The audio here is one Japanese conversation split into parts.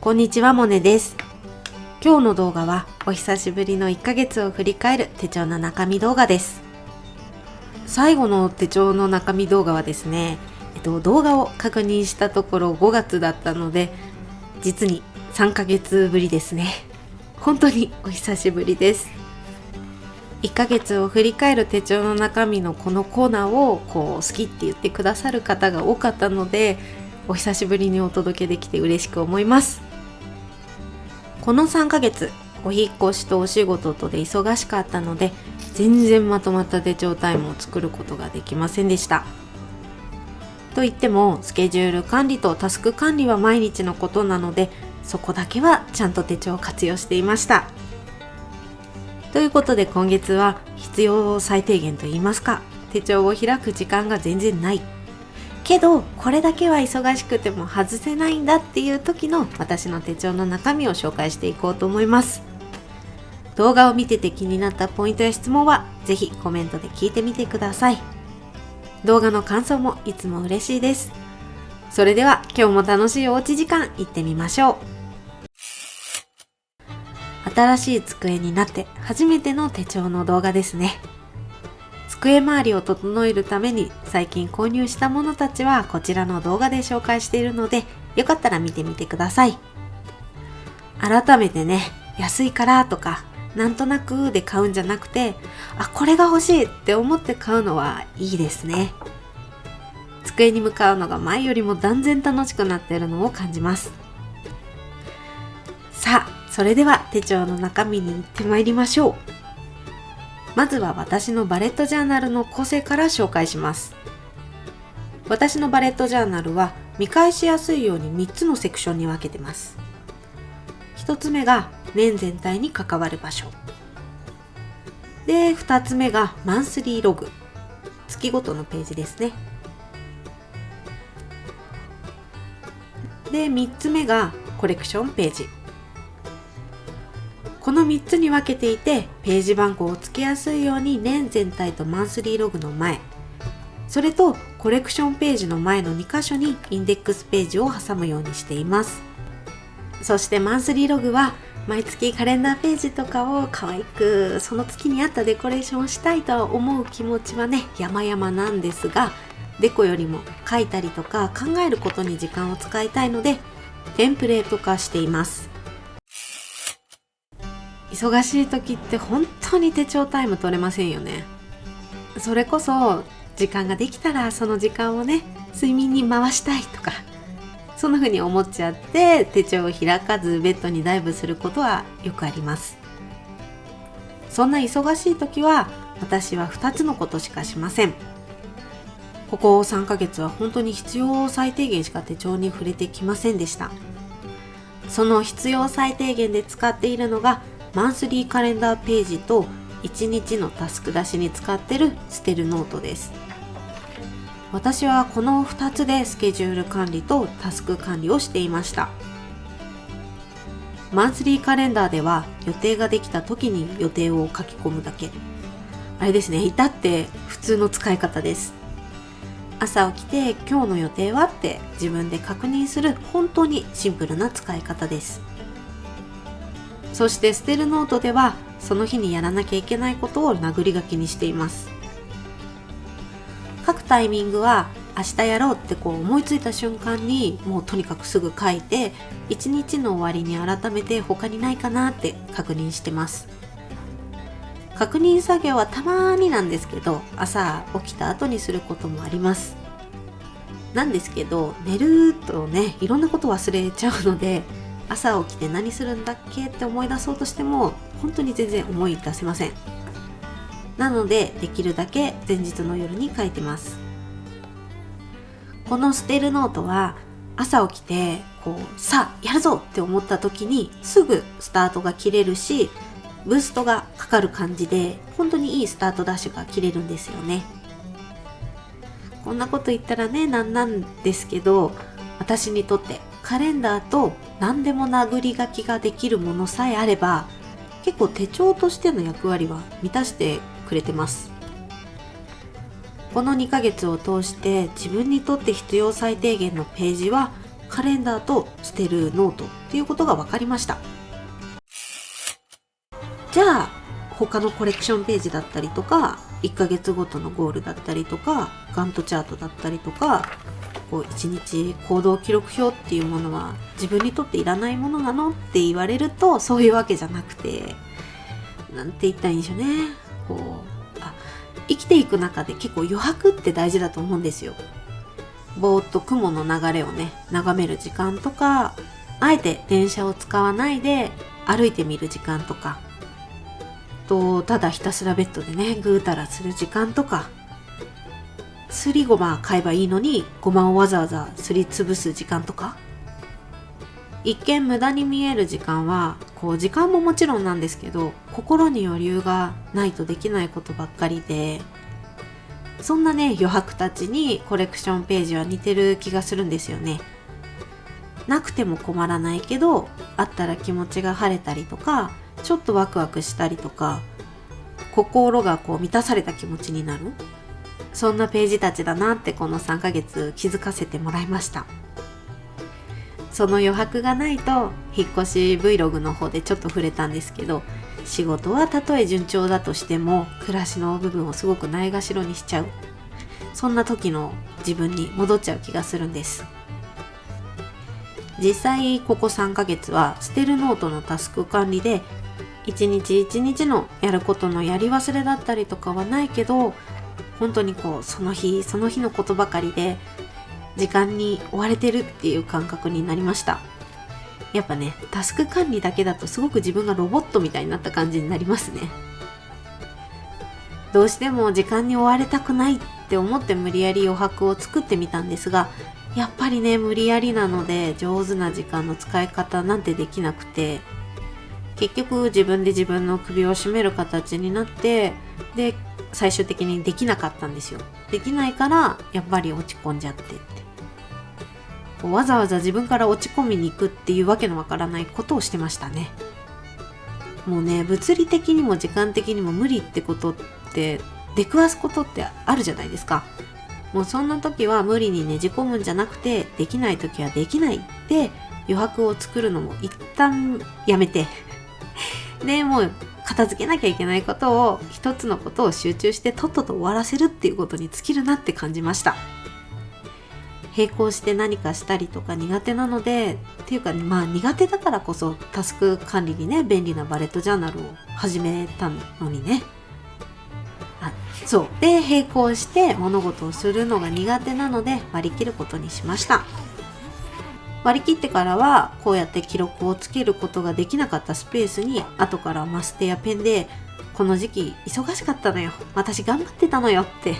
こんにちは、モネです。今日の動画はお久しぶりの1ヶ月を振り返る手帳の中身動画です。最後の手帳の中身動画はですね、動画を確認したところ5月だったので、実に3ヶ月ぶりですね。本当にお久しぶりです。1ヶ月を振り返る手帳の中身のこのコーナーを好きって言ってくださる方が多かったので、お久しぶりにお届けできて嬉しく思います。この3ヶ月、お引っ越しとお仕事とで忙しかったので、全然まとまった手帳タイムを作ることができませんでした。といっても、スケジュール管理とタスク管理は毎日のことなので、そこだけはちゃんと手帳を活用していました。ということで今月は必要最低限と言いますか、手帳を開く時間が全然ない。けどこれだけは忙しくても外せないんだっていう時の私の手帳の中身を紹介していこうと思います。動画を見てて気になったポイントや質問はぜひコメントで聞いてみてください。動画の感想もいつも嬉しいです。それでは今日も楽しいおうち時間行ってみましょう。新しい机になって初めての手帳の動画ですね。机周りを整えるために最近購入したものたちはこちらの動画で紹介しているので、よかったら見てみてください。改めてね、安いからとかなんとなくで買うんじゃなくて、これが欲しいって思って買うのはいいですね。机に向かうのが前よりも断然楽しくなっているのを感じます。さあ、それでは手帳の中身に行ってまいりましょう。まずは私のバレットジャーナルの構成から紹介します。私のバレットジャーナルは見返しやすいように3つのセクションに分けてます。1つ目が年全体に関わる場所で、2つ目がマンスリーログ、月ごとのページですね。で、3つ目がコレクションページ。この3つに分けていて、ページ番号をつけやすいように年全体とマンスリーログの前、それとコレクションページの前の2箇所にインデックスページを挟むようにしています。そしてマンスリーログは毎月カレンダーページとかを可愛くその月に合ったデコレーションをしたいと思う気持ちはね、山々なんですが、デコよりも書いたりとか考えることに時間を使いたいのでテンプレート化しています。忙しい時って本当に手帳タイム取れませんよね。それこそ時間ができたらその時間をね、睡眠に回したいとか、そんな風に思っちゃって手帳を開かずベッドにダイブすることはよくあります。そんな忙しい時は私は2つのことしかしません。ここ3ヶ月は本当に必要最低限しか手帳に触れてきませんでした。その必要最低限で使っているのがマンスリーカレンダーページと1日のタスク出しに使ってる捨てるノートです。私はこの2つでスケジュール管理とタスク管理をしていました。マンスリーカレンダーでは予定ができた時に予定を書き込むだけ。あれですね、至って普通の使い方です。朝起きて今日の予定はって自分で確認する本当にシンプルな使い方です。そして捨てるノートではその日にやらなきゃいけないことを殴り書きにしています。書くタイミングは明日やろうって思いついた瞬間にもうとにかくすぐ書いて、一日の終わりに改めて他にないかなって確認してます。確認作業はたまになんですけど、朝起きた後にすることもあります。なんですけど寝るとね、いろんなこと忘れちゃうので、朝起きて何するんだっけって思い出そうとしても本当に全然思い出せません。なのでできるだけ前日の夜に書いてます。この捨てるノートは朝起きてさあやるぞって思った時にすぐスタートが切れるし、ブーストがかかる感じで本当にいいスタートダッシュが切れるんですよね。こんなこと言ったらね、なんですけど、私にとってカレンダーと何でも殴り書きができるものさえあれば、結構手帳としての役割は満たしてくれてます。この2ヶ月を通して自分にとって必要最低限のページはカレンダーと捨てるノートっていうことが分かりました。じゃあ他のコレクションページだったりとか1ヶ月ごとのゴールだったりとかガントチャートだったりとか1日行動記録表っていうものは自分にとっていらないものなのって言われると、そういうわけじゃなくて、なんて言ったらいいんでしょうね。生きていく中で結構余白って大事だと思うんですよ。ぼーっと雲の流れをね眺める時間とか、あえて電車を使わないで歩いてみる時間とか、ただひたすらベッドでねぐうたらする時間とか、すりごま買えばいいのにごまをわざわざすりつぶす時間とか、一見無駄に見える時間は時間ももちろんなんですけど、心に余裕がないとできないことばっかりで、そんなね余白たちにコレクションページは似てる気がするんですよね。なくても困らないけど、あったら気持ちが晴れたりとか、ちょっとワクワクしたりとか、心が満たされた気持ちになる、そんなページたちだなってこの3ヶ月気づかせてもらいました。その余白がないと、引っ越し Vlog の方でちょっと触れたんですけど、仕事はたとえ順調だとしても暮らしの部分をすごくないがしろにしちゃう、そんな時の自分に戻っちゃう気がするんです。実際ここ3ヶ月は捨てるノートのタスク管理で、一日一日のやることのやり忘れだったりとかはないけど、本当にその日その日のことばかりで時間に追われてるっていう感覚になりました。やっぱね、タスク管理だけだとすごく自分がロボットみたいになった感じになりますね。どうしても時間に追われたくないって思って無理やり余白を作ってみたんですが、やっぱりね無理やりなので上手な時間の使い方なんてできなくて、結局自分で自分の首を絞める形になって、で最終的にできなかったんですよ。できないからやっぱり落ち込んじゃってって、わざわざ自分から落ち込みに行くっていうわけのわからないことをしてましたね。もうね、物理的にも時間的にも無理ってことって出くわすことってあるじゃないですか。もうそんな時は無理にねじ込むんじゃなくて、できない時はできないで余白を作るのも一旦やめてでもう片付けなきゃいけないことを、一つのことを集中してとっとと終わらせるっていうことに尽きるなって感じました。並行して何かしたりとか苦手なので、っていうか苦手だからこそタスク管理にね便利なバレットジャーナルを始めたのにね。で並行して物事をするのが苦手なので割り切ることにしました。割り切ってからはこうやって記録をつけることができなかったスペースに、後からマステやペンで、この時期忙しかったのよ、私頑張ってたのよって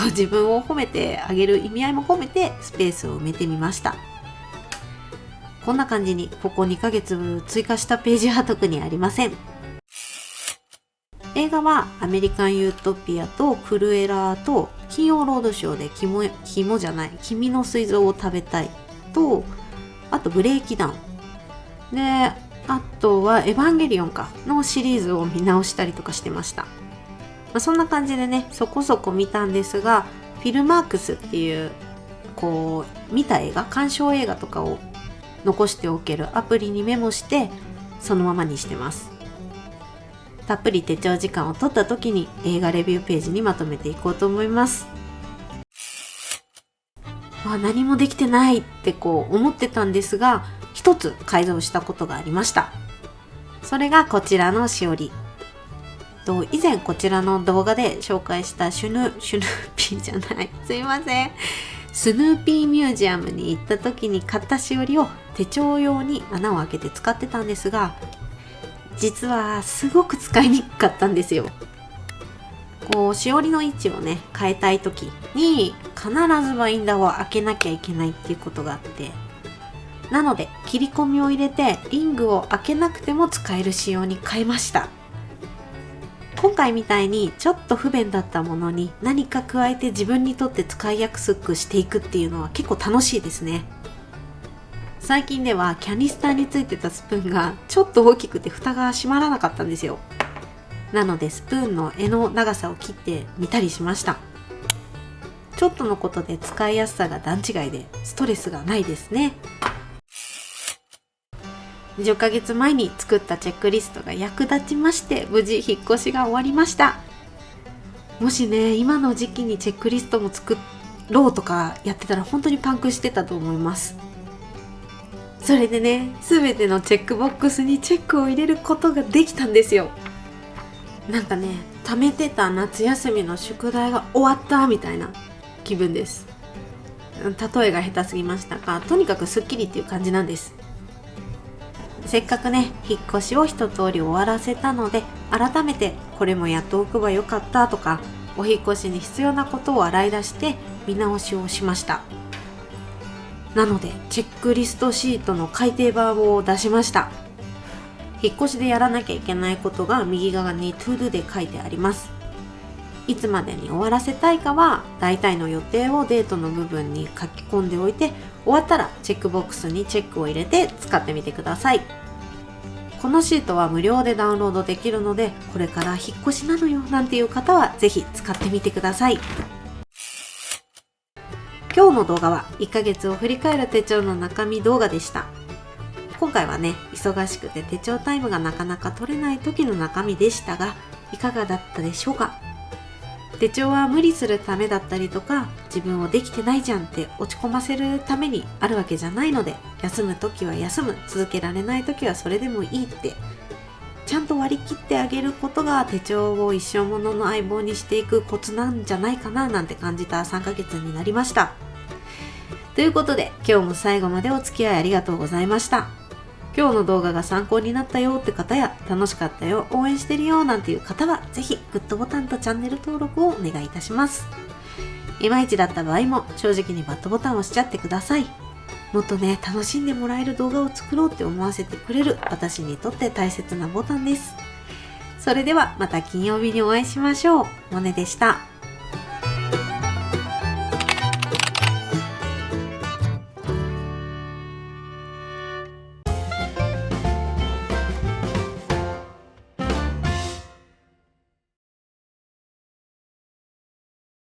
自分を褒めてあげる意味合いも込めてスペースを埋めてみました。こんな感じにここ2ヶ月追加したページは特にありません。映画はアメリカンユートピアとクルエラーと金曜ロードショーで君の膵臓を食べたいと、あとブレーキダウンで、あとはエヴァンゲリオンのシリーズを見直したりとかしてました。そんな感じでねそこそこ見たんですが、フィルマークスっていう見た映画、鑑賞映画とかを残しておけるアプリにメモしてそのままにしてます。たっぷり手帳時間を取った時に映画レビューページにまとめていこうと思います。何もできてないって思ってたんですが、一つ改造したことがありました。それがこちらのしおり。以前こちらの動画で紹介したスヌーピーミュージアムに行った時に買ったしおりを手帳用に穴を開けて使ってたんですが、実はすごく使いにくかったんですよ。しおりの位置をね変えたい時に必ずバインダーを開けなきゃいけないっていうことがあって、なので切り込みを入れてリングを開けなくても使える仕様に変えました。今回みたいにちょっと不便だったものに何か加えて自分にとって使いやすくしていくっていうのは結構楽しいですね。最近ではキャニスターについてたスプーンがちょっと大きくて蓋が閉まらなかったんですよ。なのでスプーンの柄の長さを切ってみたりしました。ちょっとのことで使いやすさが段違いでストレスがないですね。10ヶ月前に作ったチェックリストが役立ちまして、無事引っ越しが終わりました。もしね、今の時期にチェックリストも作ろうとかやってたら本当にパンクしてたと思います。それでね、全てのチェックボックスにチェックを入れることができたんですよ。なんかね、貯めてた夏休みの宿題が終わったみたいな気分です。例えが下手すぎましたが、とにかくスッキリっていう感じなんです。せっかくね、引っ越しを一通り終わらせたので、改めてこれもやっておけばよかったとか、お引っ越しに必要なことを洗い出して見直しをしました。なのでチェックリストシートの改訂版を出しました。引っ越しでやらなきゃいけないことが右側に To Do で書いてあります。いつまでに終わらせたいかは大体の予定をデートの部分に書き込んでおいて、終わったらチェックボックスにチェックを入れて使ってみてください。このシートは無料でダウンロードできるので、これから引っ越しなのよなんていう方はぜひ使ってみてください。今日の動画は1ヶ月を振り返る手帳の中身動画でした。今回はね、忙しくて手帳タイムがなかなか取れない時の中身でしたが、いかがだったでしょうか。手帳は無理するためだったりとか、自分をできてないじゃんって落ち込ませるためにあるわけじゃないので、休む時は休む、続けられない時はそれでもいいってちゃんと割り切ってあげることが手帳を一生ものの相棒にしていくコツなんじゃないかななんて感じた3ヶ月になりました。ということで、今日も最後までお付き合いありがとうございました。今日の動画が参考になったよって方や、楽しかったよ、応援してるよなんていう方は、ぜひグッドボタンとチャンネル登録をお願いいたします。いまいちだった場合も正直にバッドボタンを押しちゃってください。もっとね、楽しんでもらえる動画を作ろうって思わせてくれる私にとって大切なボタンです。それではまた金曜日にお会いしましょう。モネでした。